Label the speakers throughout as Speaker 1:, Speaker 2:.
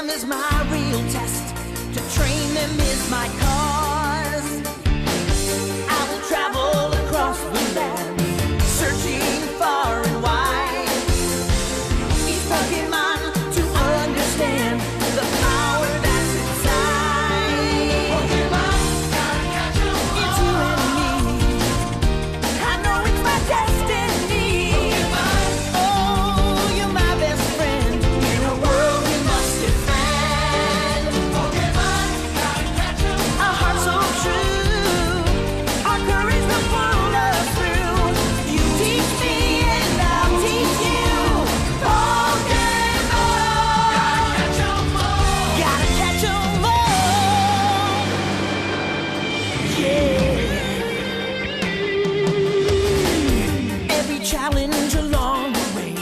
Speaker 1: them is my real test. To train them is my cause. I will travel across the land, searching far and wide. Each Pokemon to understand the power that's inside. Pokemon, gotta catch 'em all. It's you and me. I know it's my destiny. Pokemon, oh, you're my best friend in a world we must defend. Pokemon, gotta catch 'em all. A heart so true, our courage will pull us through. You teach me and I'll teach you. Pokemon, gotta catch 'em all. Gotta catch 'em all. Yeah. Every challenge along the way,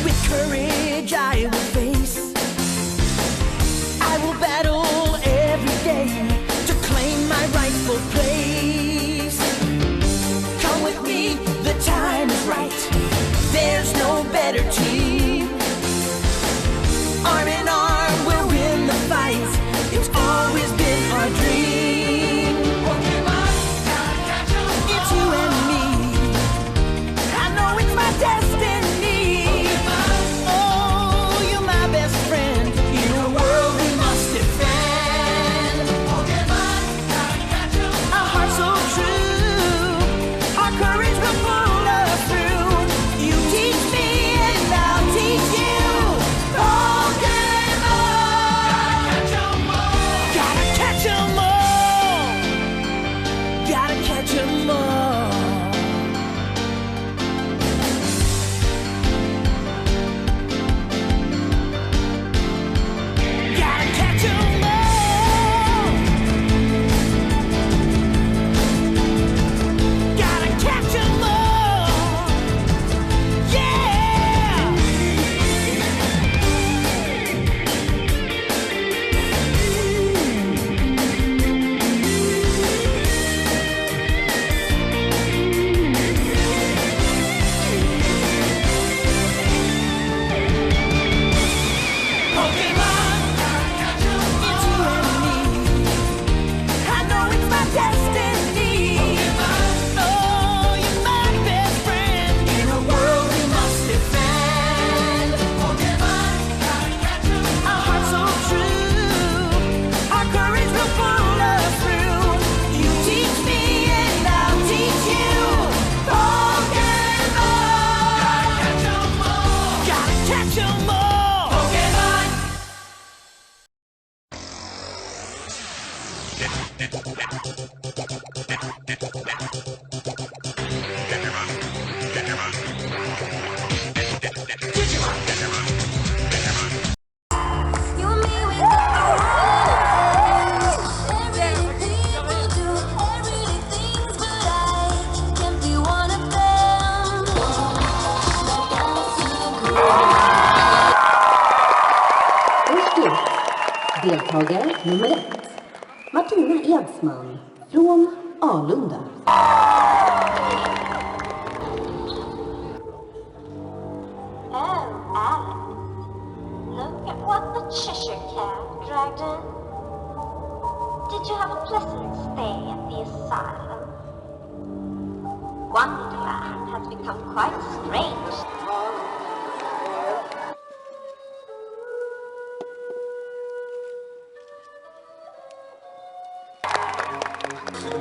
Speaker 1: with courage I will face. I will battle every day to claim my rightful place. Come with me, the time is right. There's no better team. Arm in arm, we'll win the fight. It's always been our dream. Pokemon, gotta catch 'em all. It's you and me. I know it's my destiny. Pokemon, oh, you're my best friend in a world we must defend. Pokemon, gotta catch 'em all. A heart so true, our courage will pull us through. You teach me and I'll teach you. Pokemon, gotta catch 'em all. Gotta catch 'em all. Gotta catch 'em all. Gotta catch 'em all. Gotta catch 'em all. Yeah. Pokemon, it's you and me. I know it's my destiny. Oh, you're my best friend in a world we must defend. Pokemon, our hearts so true, our courage will pull us through. You teach me and I'll teach you. Pokemon, gotta catch 'em all. Pokemon.
Speaker 2: You and me, we got the rules. Everyday people do everyday things, but I can't be one of them.
Speaker 3: Först ut, deltagare nummer 1. Martina Edsman från Alunda.
Speaker 2: Oh, Alex, look at what the Cheshire Cat dragged in. Did you have a pleasant stay at the asylum? Wonderland has become quite strange.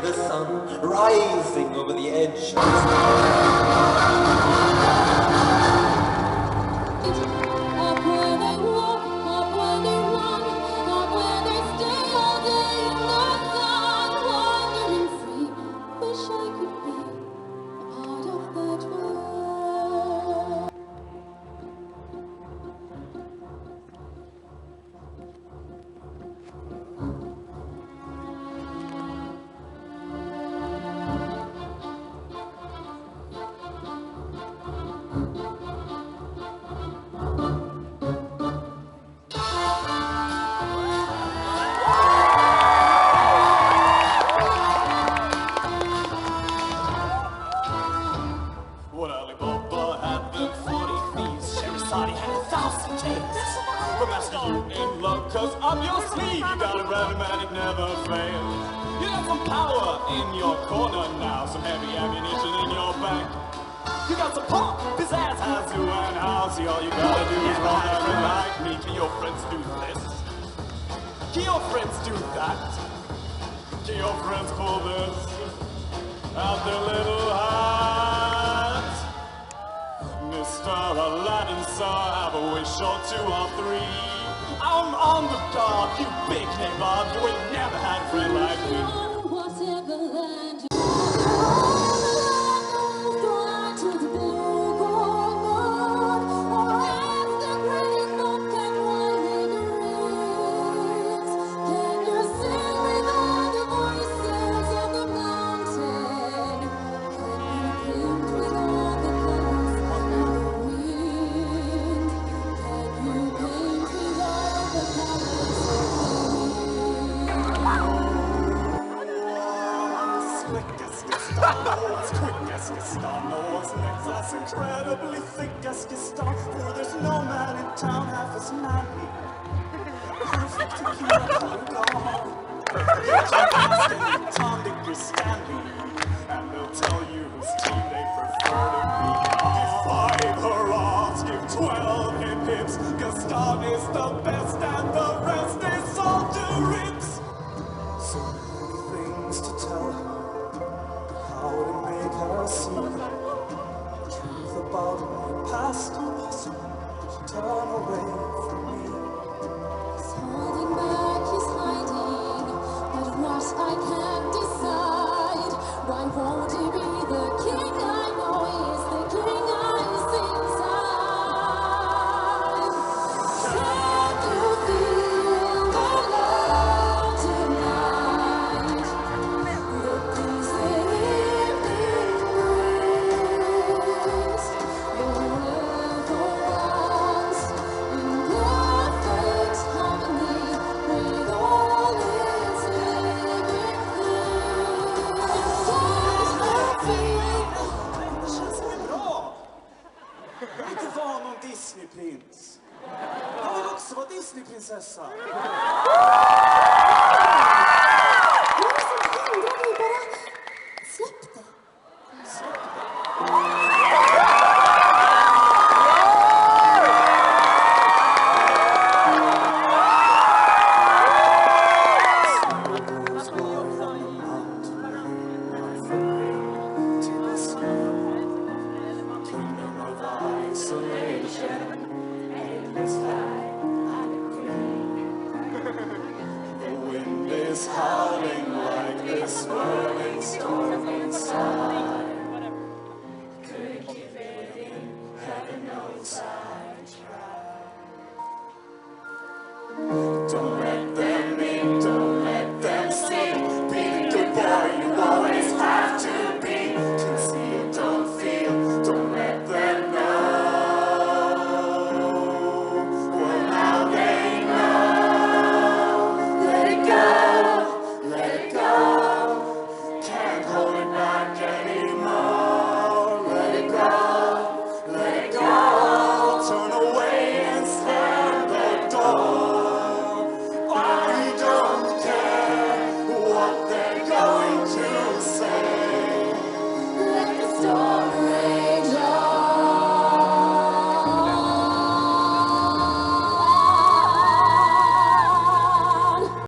Speaker 4: The sun rising over the edge.
Speaker 2: Up where they walk, up where they run, up where they stay all day in the sun, wandering free. Wish I could be a part of that world.
Speaker 5: ain't luck, cause up your sleeve you got a brand man, it never fails. You got some power in your corner now, some heavy ammunition in your back. You got some pump, pizzazz, hazoo, and housey. All you gotta do is run out and like me. Can your friends do this? Can your friends do that? Can your friends pull this out their little hats? Mr. Aladdin, sir, have a wish or two or three. I'm on the dog, you big nabob. You ain't never had a friend like me.
Speaker 2: Whatever land you fly to the blue gold or ask the great look and winding reeds. Can you sing with all the voices of the mountain? Can you paint with all the colors of the wind? Can you paint with all the colors of the wind?
Speaker 5: Quick legs are so incredibly thick as Gaston. For there's no man in town half as manly. Perfect tequila Paragon. Tom, Dick, or Stanley, and they'll tell you whose team they prefer to be. Give 5 hurrahs, give 12 hip hips. Gaston is the best, and the rest is all rips. So many things to tell her, how to make her see the truth about my past. Impossible to turn away from me.
Speaker 2: He's holding back, he's hiding, but what I can't decide. Why won't he be the king I know is the king I see inside? Can you feel the love tonight? The peace the evening brings. The world runs in perfect harmony with all its living things.
Speaker 5: Det känns väl bra? Inte vara någon Disneyprins. Jag vill också vara Disneyprinsessa.
Speaker 2: Vad är det som hindrar dig? Bara släpp det.
Speaker 5: Is howling like this whirling storm inside. Couldn't keep it in, heaven knows I tried. Don't let them in, don't let them see. Be the good boy you always have to be. Conceal, don't feel, don't let them know. Well, now they know. Let it go. Let it go, can't hold it back anymore. Let it go, turn away and slam the door. I don't care what they're going to say.
Speaker 2: Let the storm